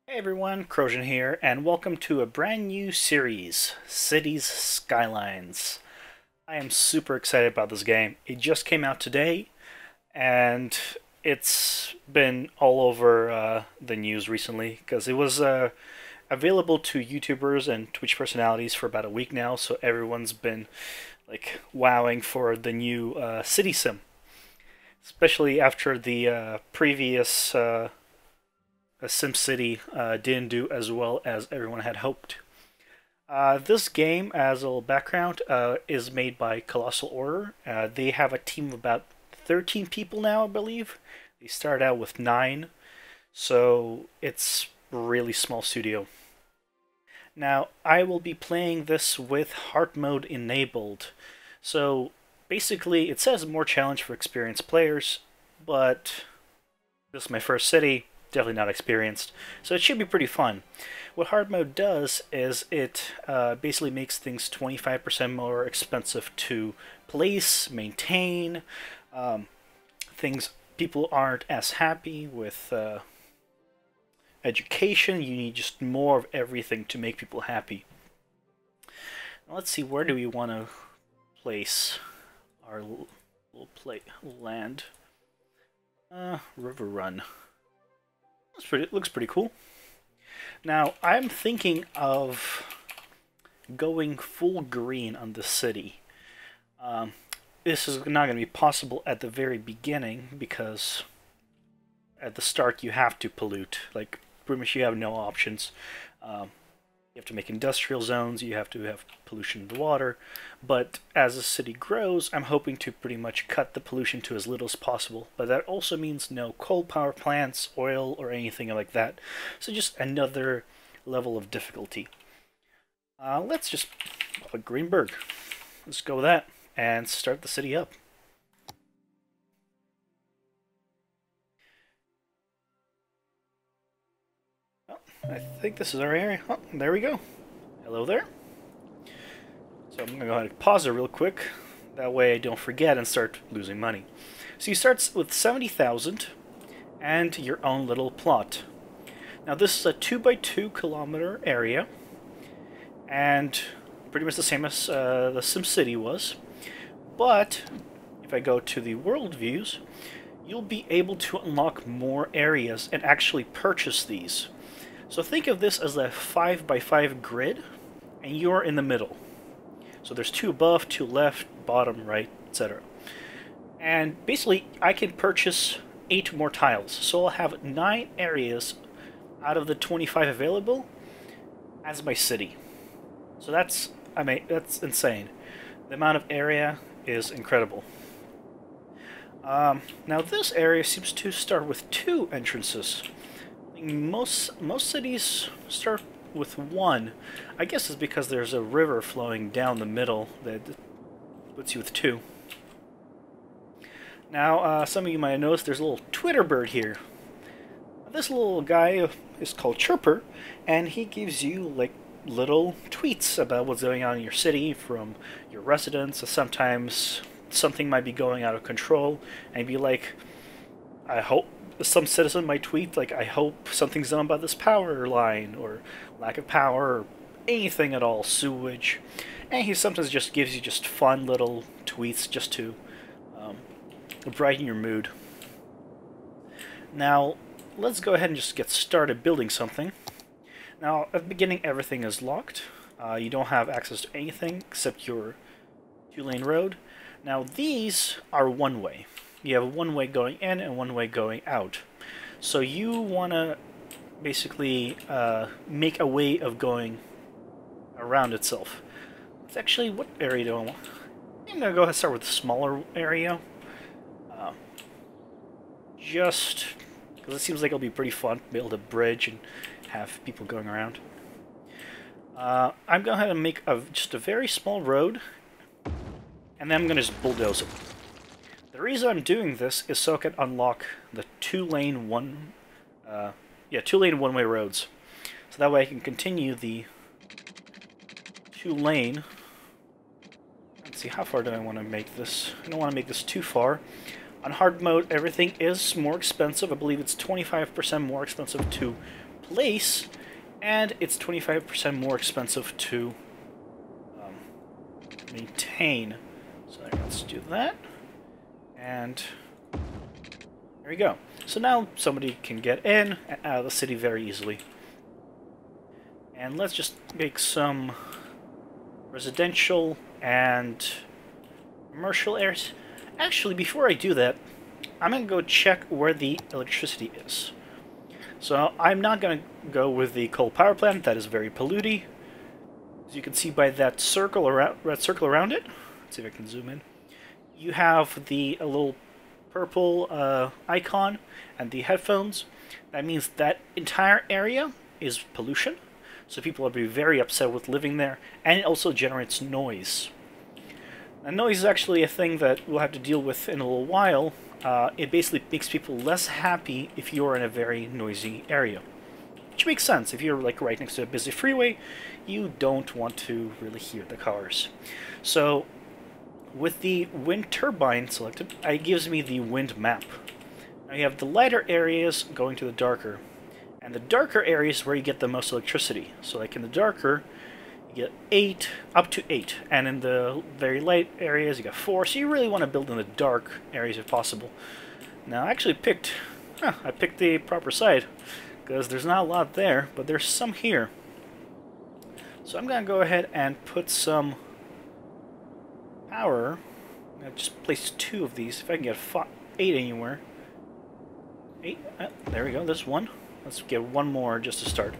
Hey everyone, Krozjin here, and welcome to a brand new series, Cities Skylines. I am super excited about this game. It just came out today, and it's been all over the news recently, because it was available to YouTubers and Twitch personalities for about a week now, so everyone's been like wowing for the new city sim. Especially after the previous SimCity didn't do as well as everyone had hoped. This game, as a little background, is made by Colossal Order. They have a team of about 13 people now, I believe. They started out with 9, so it's a really small studio. Now, I will be playing this with hard mode enabled. So, basically, it says more challenge for experienced players, but this is my first city, definitely not experienced, so it should be pretty fun. What hard mode does is it basically makes things 25% more expensive to place, maintain, things people aren't as happy with education. You need just more of everything to make people happy. Now let's see, where do we want to place our little land? River Run. Looks pretty cool. Now, I'm thinking of going full green on the city. This is not going to be possible at the very beginning because at the start you have to pollute. Like, pretty much you have no options. You have to make industrial zones, you have to have pollution in the water, but as the city grows, I'm hoping to pretty much cut the pollution to as little as possible, but that also means no coal power plants, oil, or anything like that, so just another level of difficulty. Let's just put Greenberg. Let's go with that, and start the city up. I think this is our area. Oh, there we go. Hello there. So I'm going to go ahead and pause it real quick. That way I don't forget and start losing money. So you start with 70,000 and your own little plot. Now this is a 2x2 kilometer area. And pretty much the same as the SimCity was. But if I go to the world views, you'll be able to unlock more areas and actually purchase these. So think of this as a 5x5 grid, and you're in the middle. So there's 2 above, 2 left, bottom, right, etc. And basically, I can purchase 8 more tiles. So I'll have 9 areas out of the 25 available as my city. So that's insane. The amount of area is incredible. Now this area seems to start with 2 entrances. Most cities start with 1. I guess it's because there's a river flowing down the middle that puts you with 2. Now, some of you might have noticed there's a little Twitter bird here. This little guy is called Chirper, and he gives you like little tweets about what's going on in your city from your residents. Sometimes something might be going out of control, and he'd be like, I hope some citizen might tweet, like, I hope something's done about this power line, or lack of power, or anything at all, sewage. And he sometimes just gives you just fun little tweets just to brighten your mood. Now, let's go ahead and just get started building something. Now, at the beginning, everything is locked. You don't have access to anything except your 2-lane road. Now, these are one-way. You have one way going in and one way going out. So you want to basically make a way of going around itself. It's actually, what area do I want? I'm going to go ahead and start with a smaller area. Just because it seems like it'll be pretty fun to be able to bridge and have people going around. I'm going to have to make just a very small road, and then I'm going to just bulldoze it. The reason I'm doing this is so I can unlock the 2-lane one-way roads. So that way I can continue the 2-lane. Let's see, how far do I want to make this? I don't want to make this too far. On hard mode, everything is more expensive. I believe it's 25% more expensive to place, and it's 25% more expensive to maintain. So let's do that, and there we go. So now somebody can get in and out of the city very easily. And let's just make some residential and commercial areas. Actually, before I do that, I'm going to go check where the electricity is. So I'm not going to go with the coal power plant. That is very polluting. As you can see by that circle around, red circle around it. Let's see if I can zoom in. You have the little purple icon and the headphones. That means that entire area is pollution. So people will be very upset with living there, and it also generates noise. And noise is actually a thing that we'll have to deal with in a little while. It basically makes people less happy if you're in a very noisy area. Which makes sense. If you're like right next to a busy freeway, you don't want to really hear the cars. So with the wind turbine selected, it gives me the wind map. Now you have the lighter areas going to the darker. And the darker areas where you get the most electricity. So like in the darker, you get up to 8. And in the very light areas, you got 4. So you really want to build in the dark areas if possible. Now I actually picked the proper side, because there's not a lot there, but there's some here. So I'm going to go ahead and put some power. I'm going to just place 2 of these, if I can get 8 anywhere. 8, there we go, there's 1. Let's get 1 more just to start.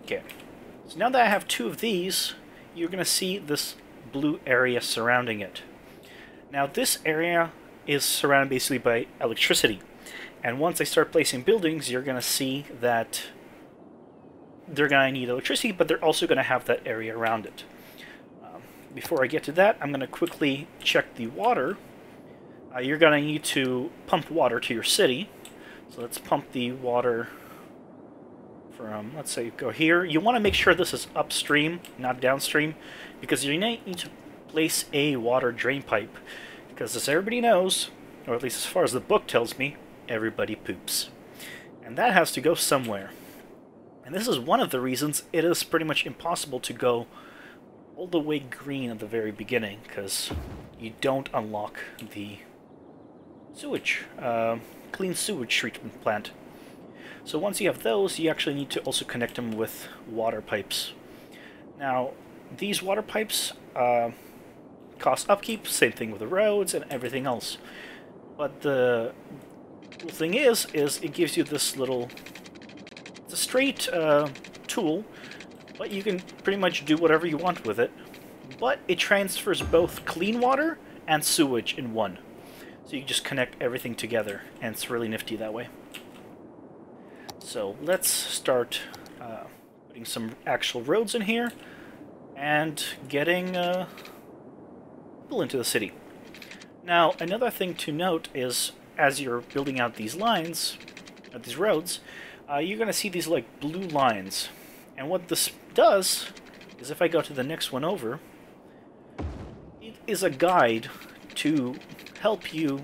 Okay, so now that I have 2 of these, you're going to see this blue area surrounding it. Now this area is surrounded basically by electricity. And once I start placing buildings, you're going to see that they're going to need electricity, but they're also going to have that area around it. Before I get to that, I'm going to quickly check the water. You're going to need to pump water to your city. So let's pump the water from, let's say, go here. You want to make sure this is upstream, not downstream, because you need to place a water drain pipe. Because as everybody knows, or at least as far as the book tells me, everybody poops. And that has to go somewhere. And this is one of the reasons it is pretty much impossible to go all the way green at the very beginning, because you don't unlock the sewage, clean sewage treatment plant. So once you have those, you actually need to also connect them with water pipes. Now, these water pipes cost upkeep, same thing with the roads and everything else. But the cool thing is it gives you this little, it's a straight tool, but you can pretty much do whatever you want with it. But it transfers both clean water and sewage in one. So you can just connect everything together, and it's really nifty that way. So let's start putting some actual roads in here and getting people into the city. Now, another thing to note is, as you're building out these lines, these roads, you're going to see these like blue lines. And what this does is, if I go to the next one over, it is a guide to help you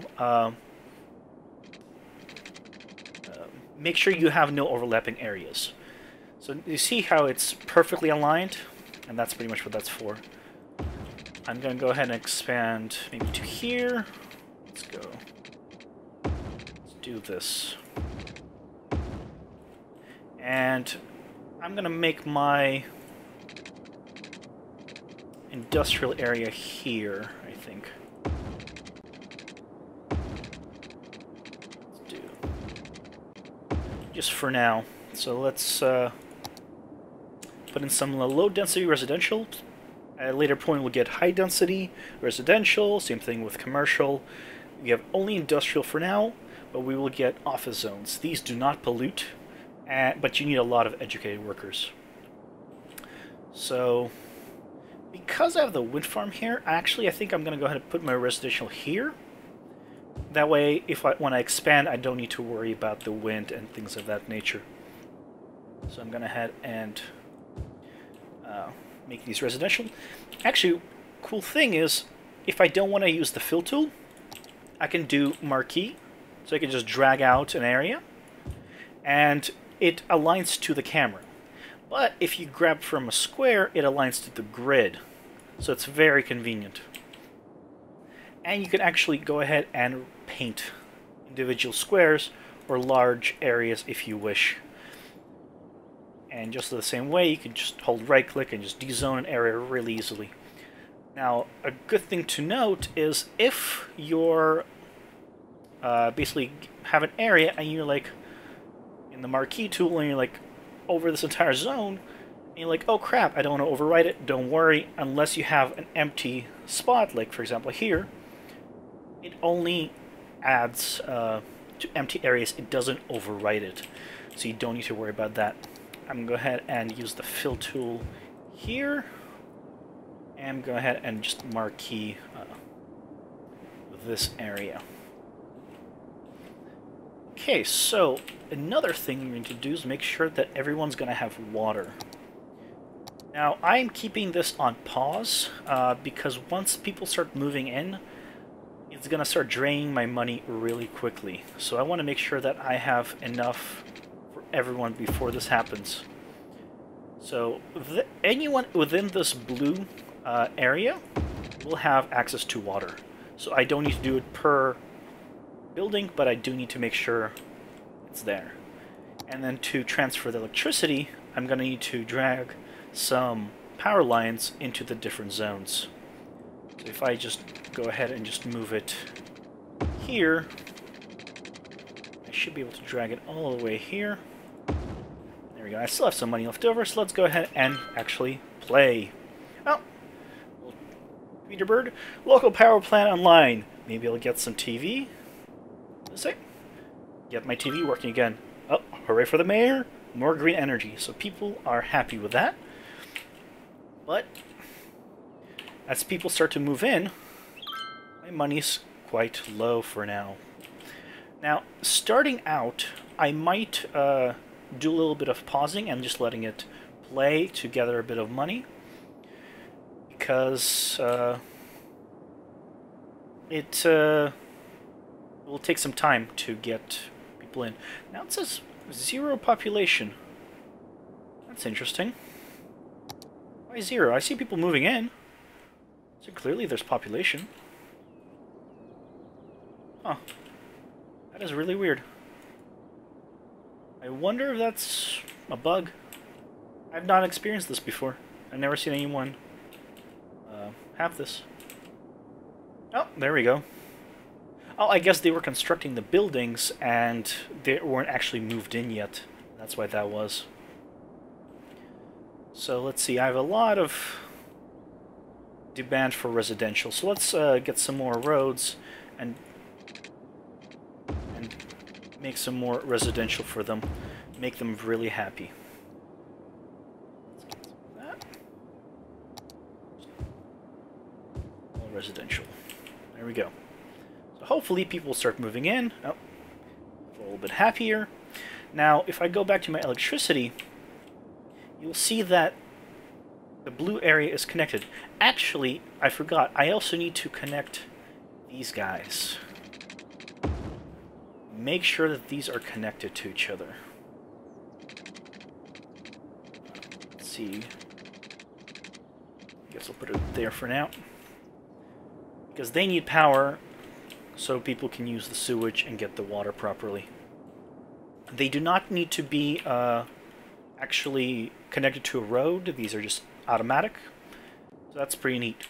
make sure you have no overlapping areas. So you see how it's perfectly aligned, and that's pretty much what that's for. I'm going to go ahead and expand maybe to here. Let's go. Let's do this. And I'm going to make my industrial area here, I think. Let's do. Just for now. So let's put in some low-density residential. At a later point, we'll get high-density residential. Same thing with commercial. We have only industrial for now, but we will get office zones. These do not pollute, but you need a lot of educated workers. So, because I have the wind farm here, I think I'm going to go ahead and put my residential here. That way, when I expand, I don't need to worry about the wind and things of that nature. So I'm going to head and make these residential. Actually, cool thing is, if I don't want to use the fill tool, I can do marquee. So I can just drag out an area, and it aligns to the camera. But if you grab from a square, it aligns to the grid. So it's very convenient. And you can actually go ahead and paint individual squares or large areas if you wish. And just the same way, you can just hold right-click and just dezone an area really easily. Now, a good thing to note is if you're basically have an area and you're like in the marquee tool and you're like over this entire zone, and you're like, oh crap, I don't want to overwrite it. Don't worry, unless you have an empty spot, like for example here, it only adds to empty areas. It doesn't overwrite it, so you don't need to worry about that. I'm going to go ahead and use the fill tool here, and go ahead and just marquee this area. Okay, so another thing you need to do is make sure that everyone's going to have water. Now, I'm keeping this on pause because once people start moving in, it's going to start draining my money really quickly. So I want to make sure that I have enough for everyone before this happens. So anyone within this blue area will have access to water. So I don't need to do it per building, but I do need to make sure it's there. And then to transfer the electricity, I'm going to need to drag some power lines into the different zones. So if I just go ahead and just move it here, I should be able to drag it all the way here. There we go. I still have some money left over, so let's go ahead and actually play. Oh, Peter Bird, local power plant online. Maybe I'll get some TV. Let's see. Get my TV working again. Oh, hooray for the mayor! More green energy. So people are happy with that. But as people start to move in, my money's quite low for now. Now, starting out, I might do a little bit of pausing and just letting it play to gather a bit of money, because it will take some time to get people in. Now it says 0 population. That's interesting. Why 0? I see people moving in. So clearly there's population. Huh. That is really weird. I wonder if that's a bug. I've not experienced this before. I've never seen anyone have this. Oh, there we go. Oh, I guess they were constructing the buildings and they weren't actually moved in yet. That's why that was. So let's see, I have a lot of demand for residential. So let's get some more roads and make some more residential for them. Make them really happy. Let's get some of that. All residential. There we go. So hopefully people start moving in. Oh, a little bit happier. Now, if I go back to my electricity, you'll see that the blue area is connected. Actually, I forgot. I also need to connect these guys. Make sure that these are connected to each other. Let's see. I guess I'll put it there for now. Because they need power so people can use the sewage and get the water properly. They do not need to be actually connected to a road. These are just automatic. So that's pretty neat.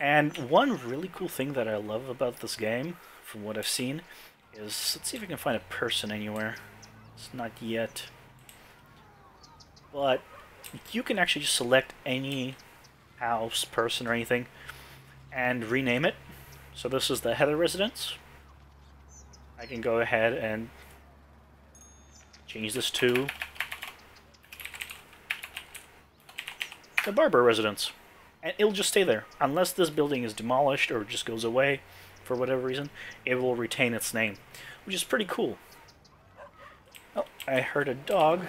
And one really cool thing that I love about this game, from what I've seen, is, let's see if I can find a person anywhere. It's not yet. But you can actually just select any house, person, or anything, and rename it. So this is the Heather residence. I can go ahead and change this to the Barbara residence. And it'll just stay there. Unless this building is demolished or just goes away for whatever reason, it will retain its name, which is pretty cool. Oh, I heard a dog.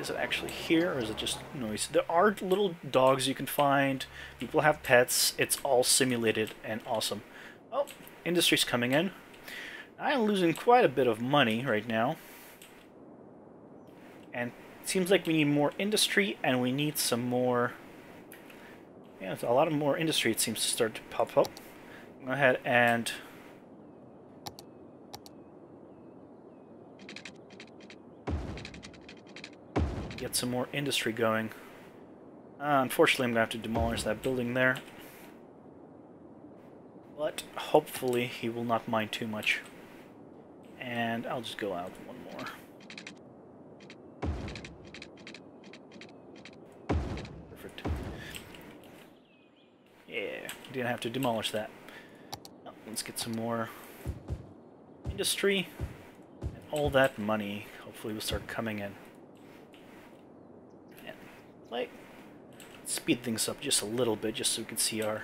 Is it actually here, or is it just noise? There are little dogs you can find. People have pets. It's all simulated and awesome. Oh, industry's coming in. I'm losing quite a bit of money right now. And it seems like we need more industry, and we need some more... Yeah, a lot of more industry, it seems to start to pop up. Go ahead and... get some more industry going. Unfortunately, I'm going to have to demolish that building there. But hopefully he will not mind too much. And I'll just go out one more. Perfect. Yeah, didn't have to demolish that. Oh, let's get some more industry. And all that money hopefully will start coming in. And like, speed things up just a little bit just so we can see what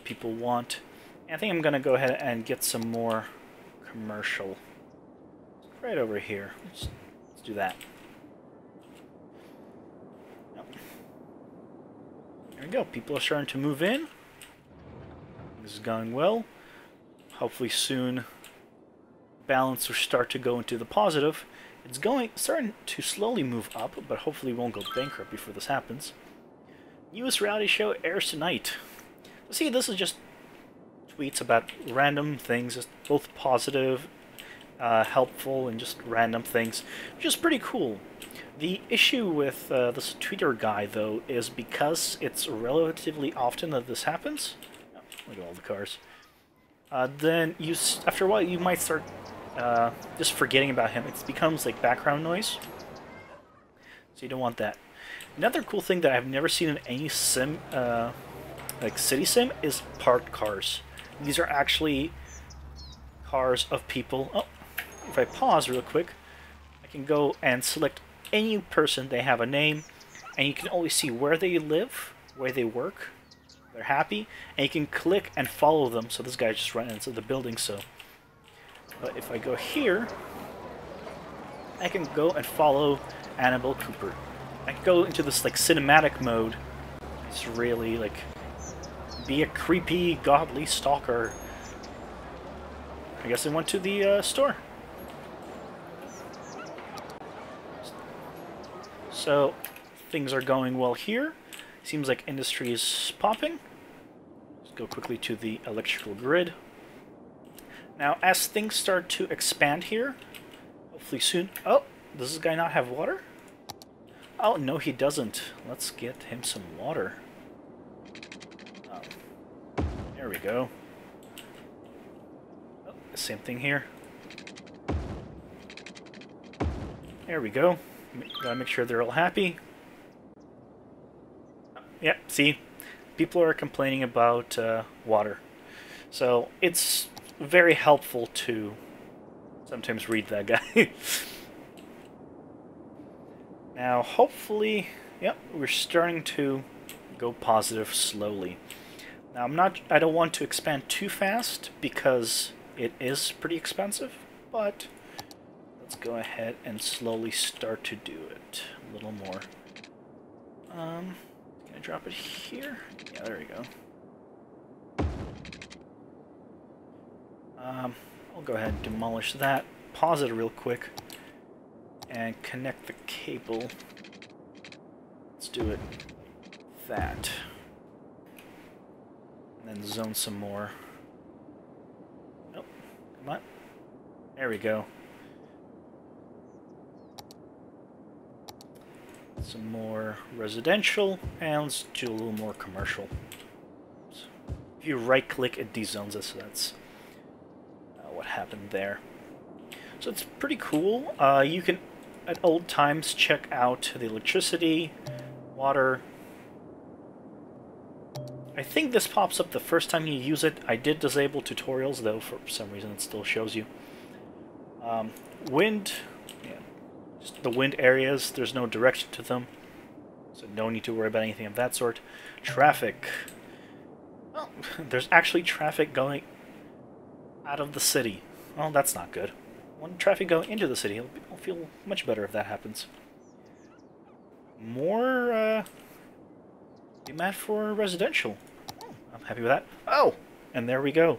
people want. And I think I'm gonna go ahead and get some more commercial right over here. Let's do that. Yep. There we go. People are starting to move in. This is going well. Hopefully soon balance will start to go into the positive. It's starting to slowly move up, but hopefully we won't go bankrupt before this happens. Newest reality show airs tonight. See, this is just tweets about random things, just both positive, helpful, and just random things, which is pretty cool. The issue with this Twitter guy, though, is because it's relatively often that this happens. Oh, look at all the cars. Then after a while, you might start just forgetting about him. It becomes like background noise, so you don't want that. Another cool thing that I've never seen in any sim, like city sim, is parked cars. These are actually cars of people. Oh, if I pause real quick, I can go and select any person. They have a name, and you can always see where they live, where they work, they're happy, and you can click and follow them. So this guy just ran into the building, so... But if I go here, I can go and follow Annabelle Cooper. I can go into this like cinematic mode. It's really like be a creepy, godly stalker. I guess I went to the store. So things are going well here. Seems like industry is popping. Let's go quickly to the electrical grid. Now, as things start to expand here, hopefully soon... Oh, does this guy not have water? Oh, no, he doesn't. Let's get him some water. There we go. Oh, same thing here. There we go. Gotta make sure they're all happy. Yeah, see? People are complaining about water. So, it's very helpful to sometimes read that guy. Now, hopefully, yep, we're starting to go positive slowly. Now, I don't want to expand too fast because it is pretty expensive, but let's go ahead and slowly start to do it a little more. Can I drop it here? Yeah, there we go. I'll go ahead and demolish that, pause it real quick, and connect the cable. Let's do it that. And then zone some more. Nope, come on. There we go. Some more residential, and let's do a little more commercial. So if you right-click, it dezones us, so that's what happened there. So it's pretty cool. You can, at old times, check out the electricity, water. I think this pops up the first time you use it. I did disable tutorials, though, for some reason it still shows you. Wind, yeah, just the wind areas, there's no direction to them, so no need to worry about anything of that sort. Traffic. Well, there's actually traffic going out of the city. Well, that's not good. When traffic going into the city, I'll feel much better if that happens. More demand for residential. Oh, I'm happy with that. Oh, and there we go.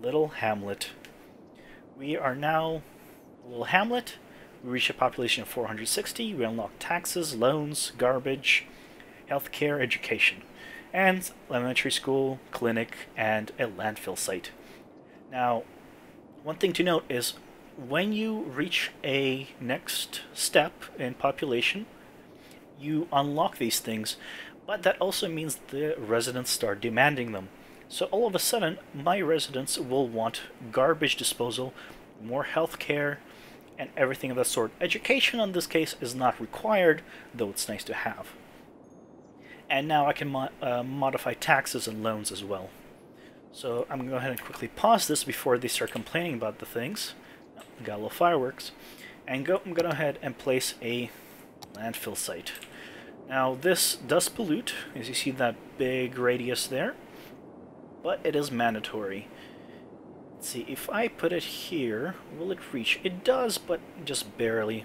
Little hamlet. We are now a little hamlet We reach a population of 460, we unlock taxes, loans, garbage, healthcare, education, and elementary school, clinic, and a landfill site. Now, one thing to note is when you reach a next step in population, you unlock these things, but that also means the residents start demanding them. So all of a sudden, my residents will want garbage disposal, more healthcare, and everything of that sort. Education in this case is not required, though it's nice to have. And now I can modify taxes and loans as well. So I'm going to go ahead and quickly pause this before they start complaining about the things. Got a little fireworks. And I'm going to go ahead and place a landfill site. Now this does pollute, as you see that big radius there, but it is mandatory. Let's see, if I put it here, will it reach? It does, but just barely.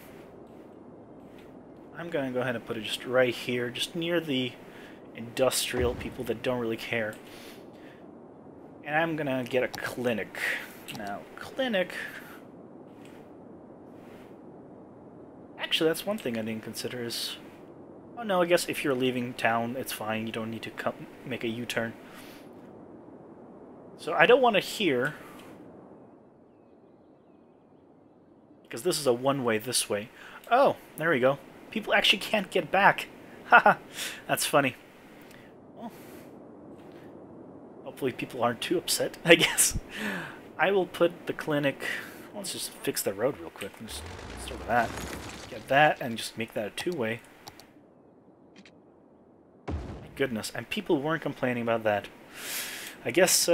I'm going to go ahead and put it just right here, just near the industrial people that don't really care. And I'm going to get a clinic. Now, clinic... Actually, that's one thing I didn't consider is... Oh no, I guess if you're leaving town, it's fine. You don't need to make a U-turn. So I don't want to here, because this is a one-way this way. Oh, there we go. People actually can't get back. Haha, that's funny. Well, hopefully people aren't too upset, I guess. I will put the clinic... Let's just fix the road real quick. Let's start with that. Get that, and just make that a two-way. My goodness, and people weren't complaining about that. I guess,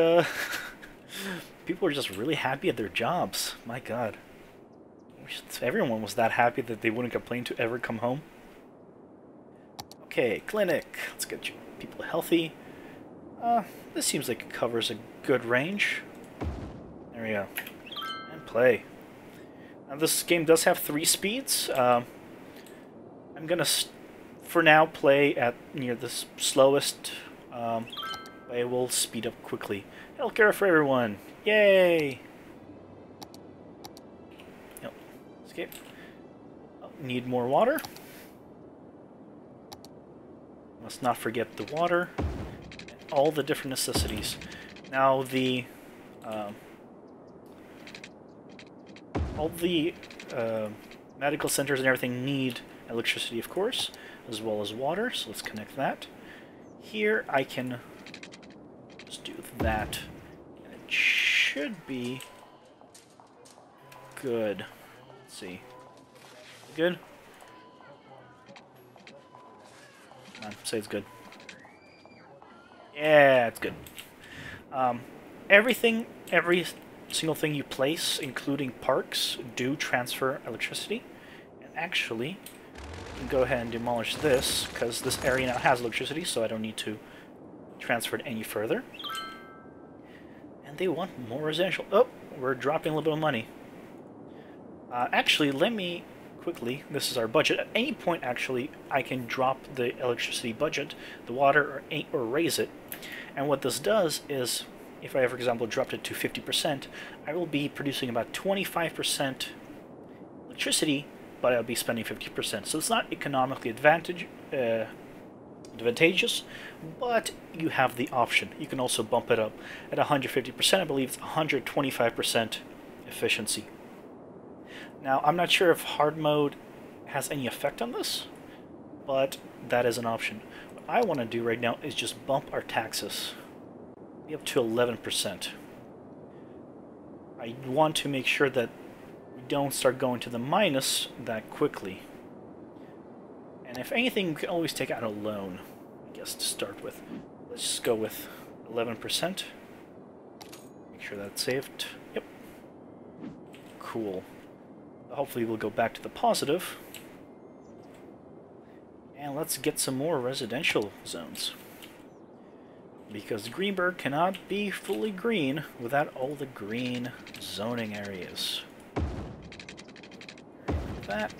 people were just really happy at their jobs. My god. I wish everyone was that happy that they wouldn't complain to ever come home. Okay, clinic. Let's get you people healthy. This seems like it covers a good range. There we go. And play. Now this game does have 3 speeds. I'm gonna, for now, play at near the slowest. But it will speed up quickly. Healthcare for everyone! Yay! Yep. Escape. Oh, need more water. Must not forget the water. And all the different necessities. Now the... all the medical centers and everything need electricity, of course, as well as water, so let's connect that. Here I can just do that, and it should be good. Let's see. Good? Come on, say it's good. Yeah, it's good. Every single thing you place, including parks, do transfer electricity. And actually, you can go ahead and demolish this, because this area now has electricity, so I don't need to transfer it any further. And they want more residential. Oh, we're dropping a little bit of money. Actually, let me quickly, this is our budget. At any point, actually, I can drop the electricity budget, the water, or raise it. And what this does is, if I, for example, dropped it to 50%, I will be producing about 25% electricity, but I'll be spending 50%. So it's not economically advantageous, but you have the option. You can also bump it up at 150%. I believe it's 125% efficiency. Now, I'm not sure if hard mode has any effect on this, but that is an option. What I want to do right now is just bump our taxes up to 11%. I want to make sure that we don't start going to the minus that quickly. And if anything, we can always take out a loan, I guess, to start with. Let's just go with 11%. Make sure that's saved. Yep. Cool. Hopefully we'll go back to the positive. And let's get some more residential zones. Because Greenberg cannot be fully green without all the green zoning areas. Like that.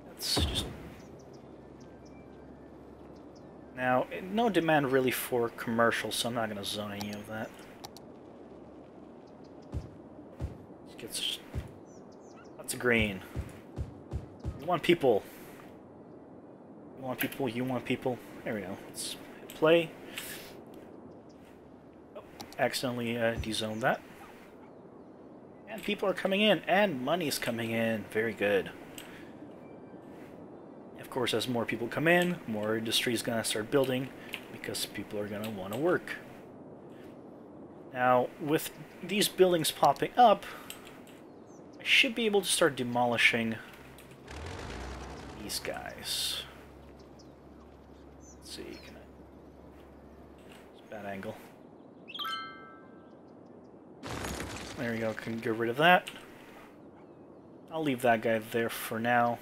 Let's just... Now, no demand really for commercial, so I'm not going to zone any of that. Gets lots of green. You want people. You want people, you want people. There we go. Let's hit play. Oh, accidentally dezoned that. And people are coming in, and money's coming in. Very good. Of course, as more people come in, more industry is going to start building because people are going to want to work. Now, with these buildings popping up, I should be able to start demolishing these guys. Let's see, can I... It's a bad angle. There we go, can get rid of that. I'll leave that guy there for now.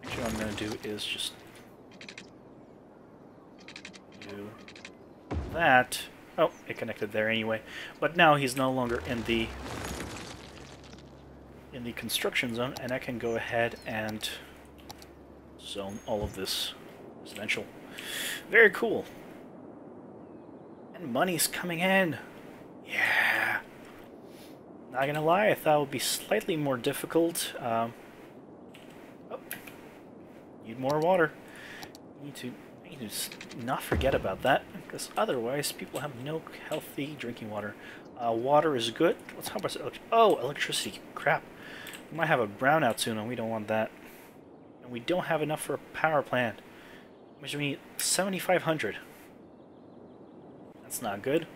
Actually, what I'm going to do is just do that. Oh, it connected there anyway. But now he's no longer in the construction zone, and I can go ahead and zone all of this residential. Very cool. And money's coming in. Yeah. Not gonna lie, I thought it would be slightly more difficult. Oh, need more water. I need to not forget about that, because otherwise people have no healthy drinking water. Water is good. Let's help us. Oh, electricity. Crap. We might have a brownout soon, and we don't want that. And we don't have enough for a power plant, which we need 7,500. That's not good.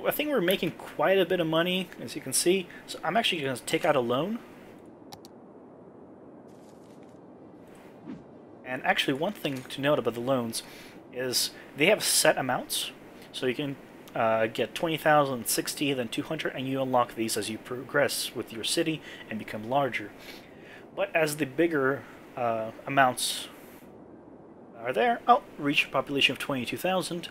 I think we're making quite a bit of money, as you can see. So I'm actually going to take out a loan. And actually, one thing to note about the loans is they have set amounts. So you can get 20,000, 60, then 200, and you unlock these as you progress with your city and become larger. But as the bigger amounts are there, oh, reach a population of 22,000.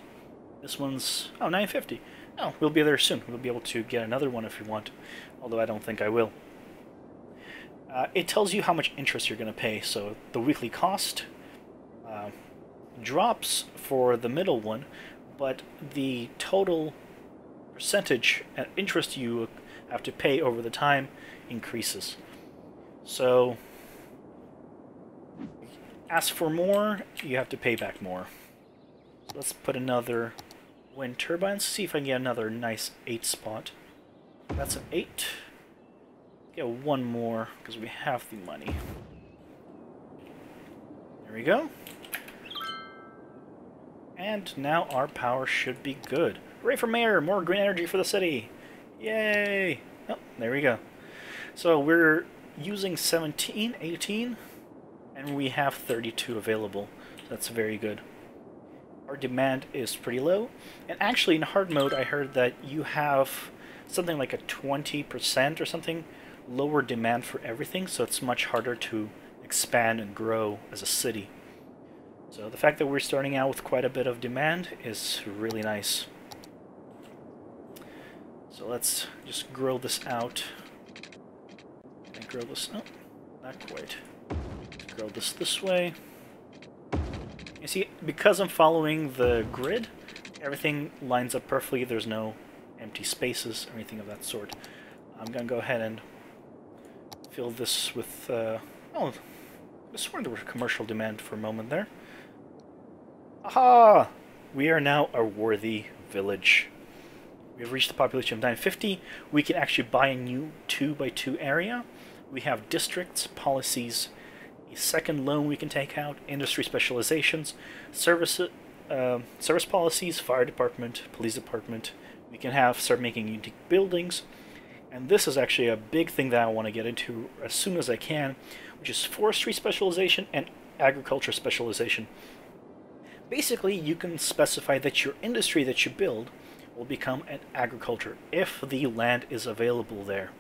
This one's, oh, 950. Oh, we'll be there soon. We'll be able to get another one if we want, although I don't think I will. It tells you how much interest you're going to pay, so the weekly cost drops for the middle one, but the total percentage interest you have to pay over the time increases. So, ask for more, you have to pay back more. So let's put another wind turbines, see if I can get another nice 8 spot. That's an 8. Get one more, because we have the money. There we go. And now our power should be good. Hooray for mayor! More green energy for the city! Yay! Oh, there we go. So we're using 17, 18, and we have 32 available. That's very good. Our demand is pretty low. And actually in hard mode I heard that you have something like a 20% or something lower demand for everything, so it's much harder to expand and grow as a city. So the fact that we're starting out with quite a bit of demand is really nice. So let's just grow this out. Can I grow this? No, not quite. Grow this way. You see, because I'm following the grid, everything lines up perfectly. There's no empty spaces or anything of that sort. I'm going to go ahead and fill this with... oh, I swear there was commercial demand for a moment there. Aha! We are now a worthy village. We have reached the population of 950. We can actually buy a new 2x2 area. We have districts, policies, a second loan we can take out, industry specializations, service policies, fire department, police department. We can start making unique buildings. And this is actually a big thing that I want to get into as soon as I can, which is forestry specialization and agriculture specialization. Basically, you can specify that your industry that you build will become an agriculture if the land is available there.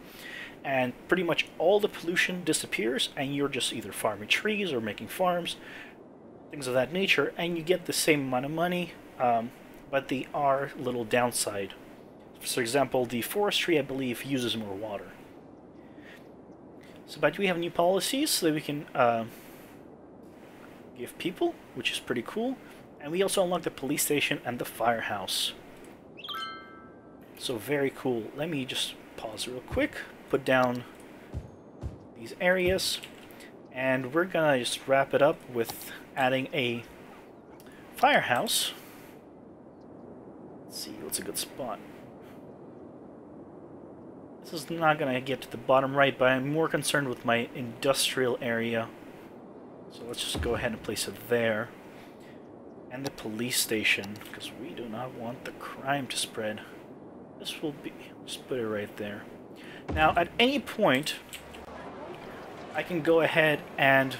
And pretty much all the pollution disappears, and you're just either farming trees or making farms, things of that nature, and you get the same amount of money, but there are little downside. For example, the forestry, I believe, uses more water. So, but we have new policies so that we can give people, which is pretty cool. And we also unlock the police station and the firehouse. So very cool. Let me just pause real quick, put down these areas, and we're gonna just wrap it up with adding a firehouse. Let's see, what's a good spot? This is not gonna get to the bottom right, but I'm more concerned with my industrial area. So let's just go ahead and place it there. And the police station, because we do not want the crime to spread. This will be, just put it right there. Now, at any point, I can go ahead and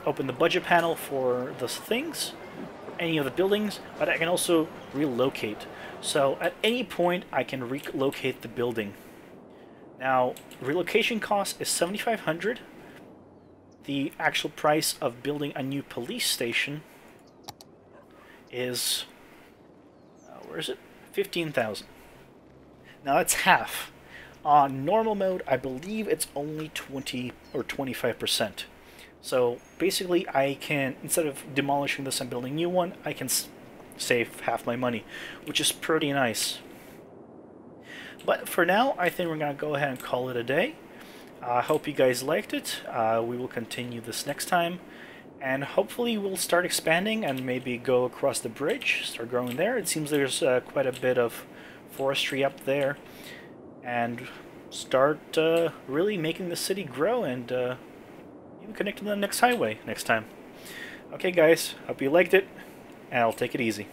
open the budget panel for the things, for any of the buildings, but I can also relocate. So at any point, I can relocate the building. Now, relocation cost is $7,500. The actual price of building a new police station is, where is it? 15,000. Now that's half. On normal mode, I believe it's only 20 or 25%. So basically, I can, instead of demolishing this and building a new one, I can save half my money, which is pretty nice. But for now, I think we're going to go ahead and call it a day. I hope you guys liked it. We will continue this next time. And hopefully we'll start expanding and maybe go across the bridge, start growing there. It seems there's quite a bit of forestry up there. And start really making the city grow and even connect to the next highway next time. Okay guys, hope you liked it, and I'll take it easy.